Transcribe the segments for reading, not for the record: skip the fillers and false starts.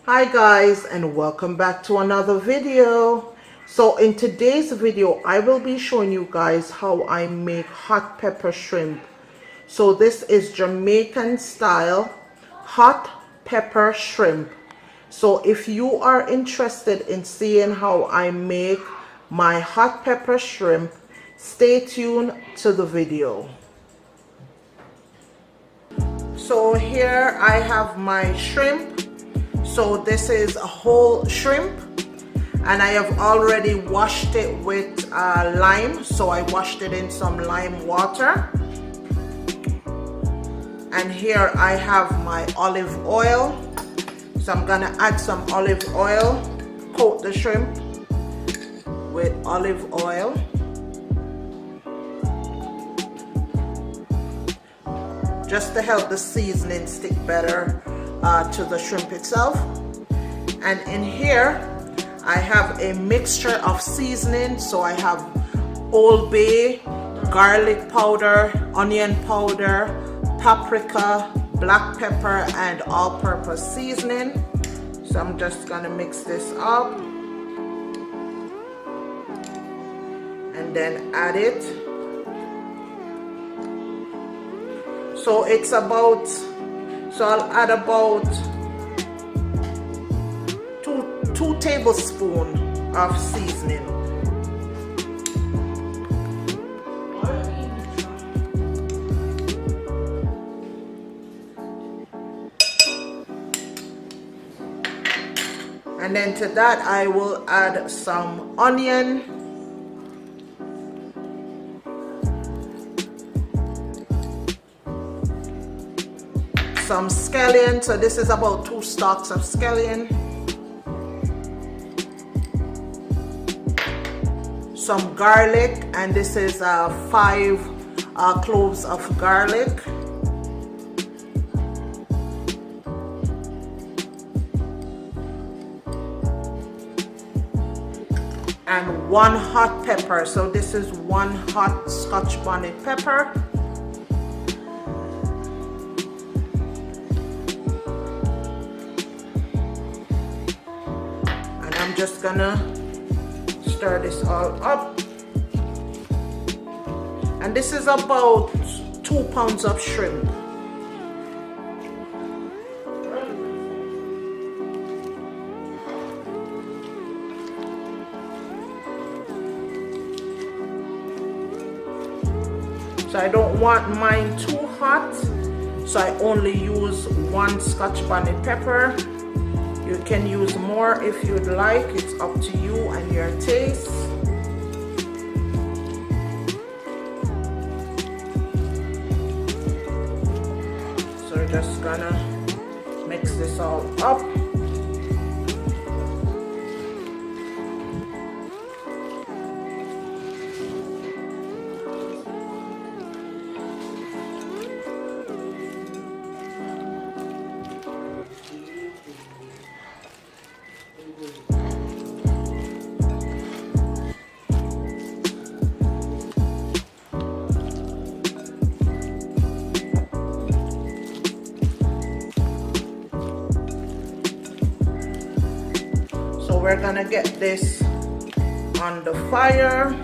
Hi guys, and welcome back to another video. So in today's video I will be showing you guys how I make hot pepper shrimp. So this is Jamaican style hot pepper shrimp. So if you are interested in seeing how I make my hot pepper shrimp, stay tuned to the video. So here I have my shrimp. So this is a whole shrimp, and I have already washed it with lime. So I washed it in some lime water. And here I have my olive oil. So I'm gonna add some olive oil, coat the shrimp with olive oil. Just to help the seasoning stick better to the shrimp itself. And in here I have a mixture of seasoning. So I have Old Bay, garlic powder, onion powder, paprika, black pepper, and all-purpose seasoning. So I'm just gonna mix this up and then add it. So it's about, so I'll add about two tablespoons of seasoning. And then to that I will add some onion, some scallion. So this is about 2 stalks of scallion, some garlic, and this is 5 cloves of garlic, and 1 hot pepper. So this is 1 hot Scotch bonnet pepper. And I'm just gonna stir this all up. And this is about 2 pounds of shrimp. So I don't want mine too hot, so I only use 1 Scotch bonnet pepper. You can use more if you'd like, it's up to you and your taste. So we're just gonna mix this all up. So we're gonna get this on the fire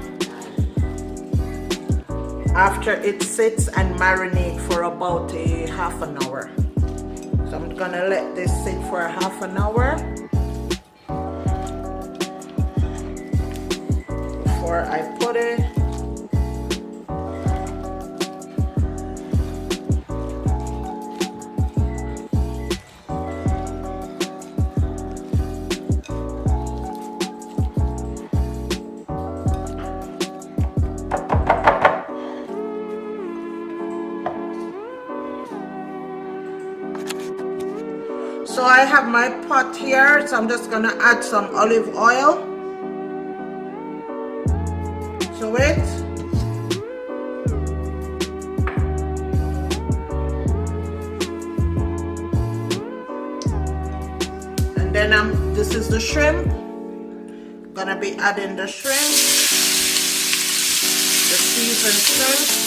after it sits and marinate for about a half an hour. So I'm gonna let this sit for a half an hour before I put it. So I have my pot here, so I'm just gonna add some olive oil to it. And then this is the shrimp. I'm gonna be adding the shrimp, the seasoned shrimp.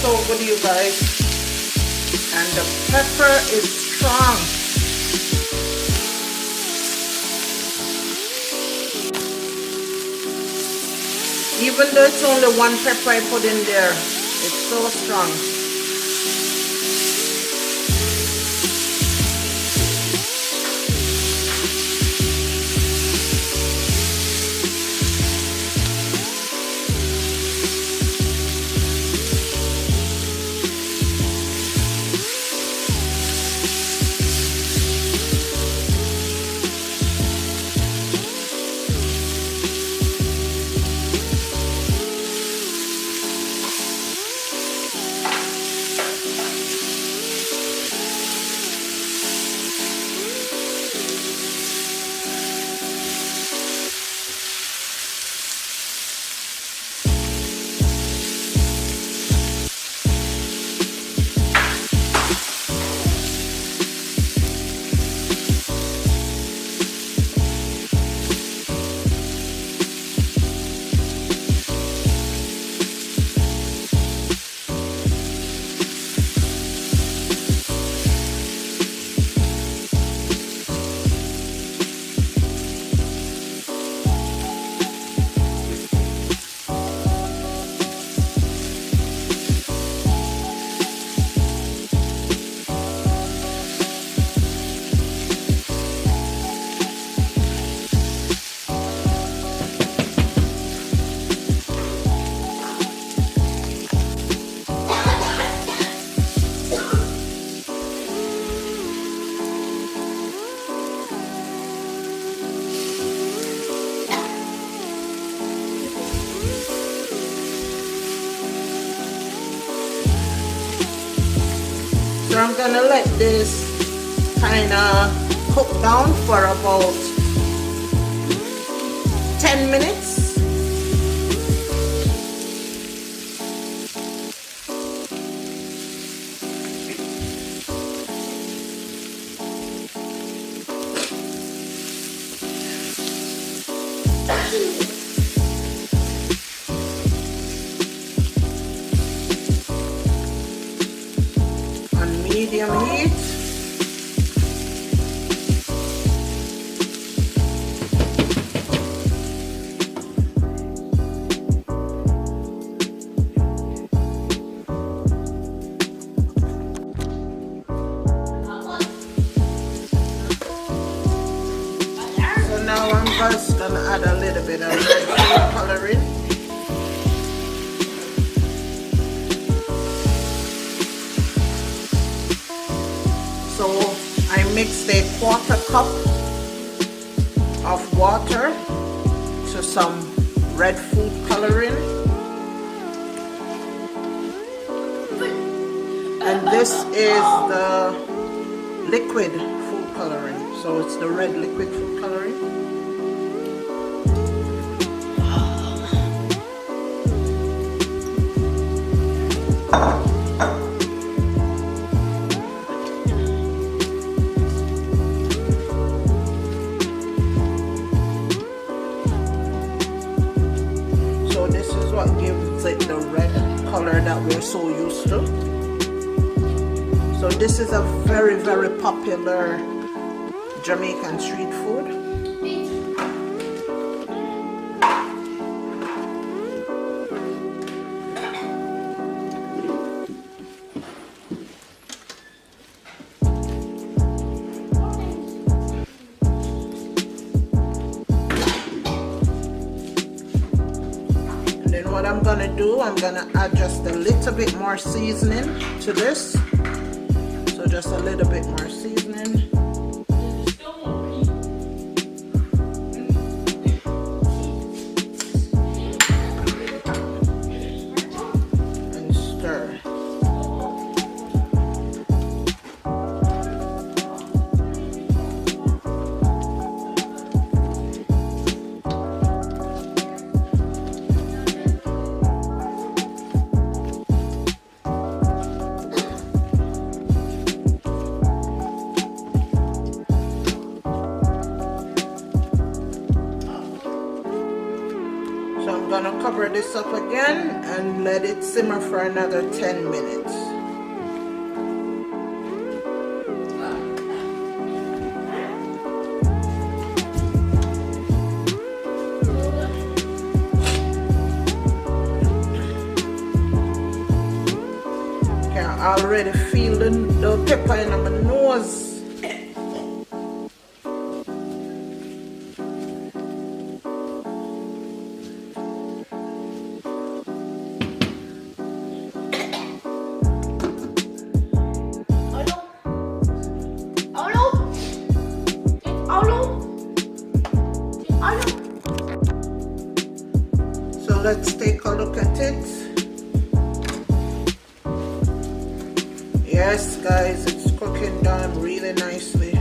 so good, you guys. And the pepper is strong. Even though it's only one pepper I put in there, it's so strong. So I'm gonna let this kind of cook down for about 10 minutes. Medium heat. So now I'm just gonna add a little bit of red food coloring. So I mixed a 1/4 cup of water to some red food coloring. And this is the liquid food coloring. So it's the red liquid food coloring. What gives it the red color that we're so used to. So this is a very, very popular Jamaican street food. What I'm gonna do, I'm gonna add just a little bit more seasoning to this. So just a little bit more seasoning. And stir. cover this up again and let it simmer for another 10 minutes. I already feel the pepper in my nose. So let's take a look at it. Yes guys, it's cooking down really nicely.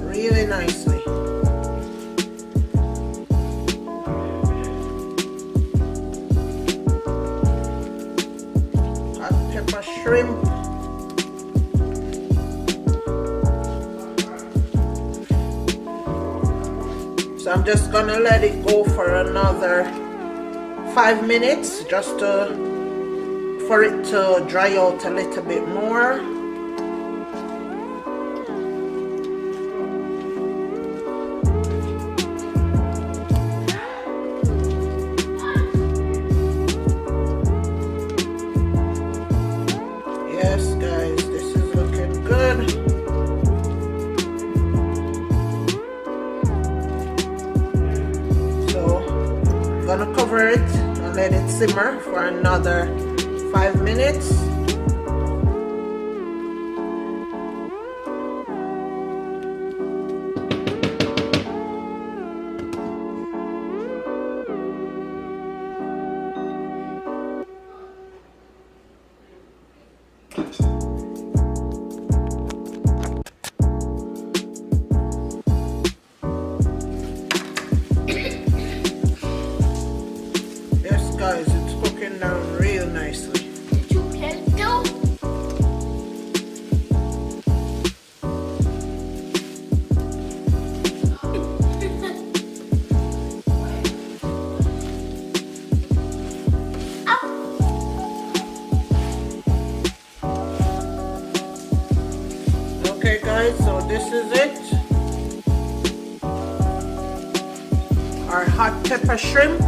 Really nicely. Hot pepper shrimp. So I'm just gonna let it go for another 5 minutes just for it to dry out a little bit more. Yes guys, this is looking good. Gonna cover it and let it simmer for another 5 minutes. Guys, it's cooking down real nicely. Did you get it though? Okay guys, so this is it. Our hot pepper shrimp.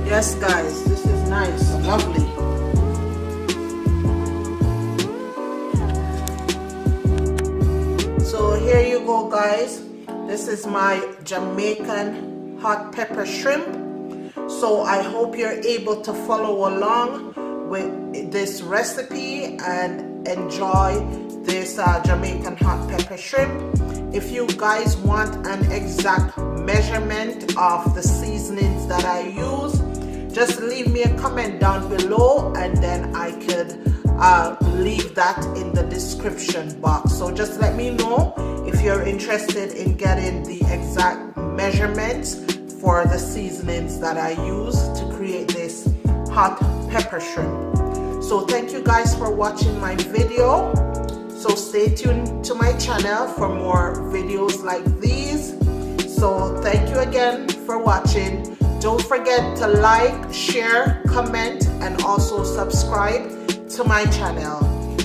Yes guys, this is nice, lovely. So here you go guys, this is my Jamaican hot pepper shrimp. So I hope you're able to follow along with this recipe and enjoy this Jamaican hot pepper shrimp. If you guys want an exact measurement of the seasonings that I use, just leave me a comment down below and then I could leave that in the description box. So just let me know if you're interested in getting the exact measurements for the seasonings that I use to create this hot pepper shrimp. So thank you guys for watching my video. So stay tuned to my channel for more videos like these. So thank you again for watching. Don't forget to like, share, comment, and also subscribe to my channel.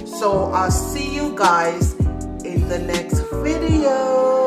So I'll see you guys in the next video.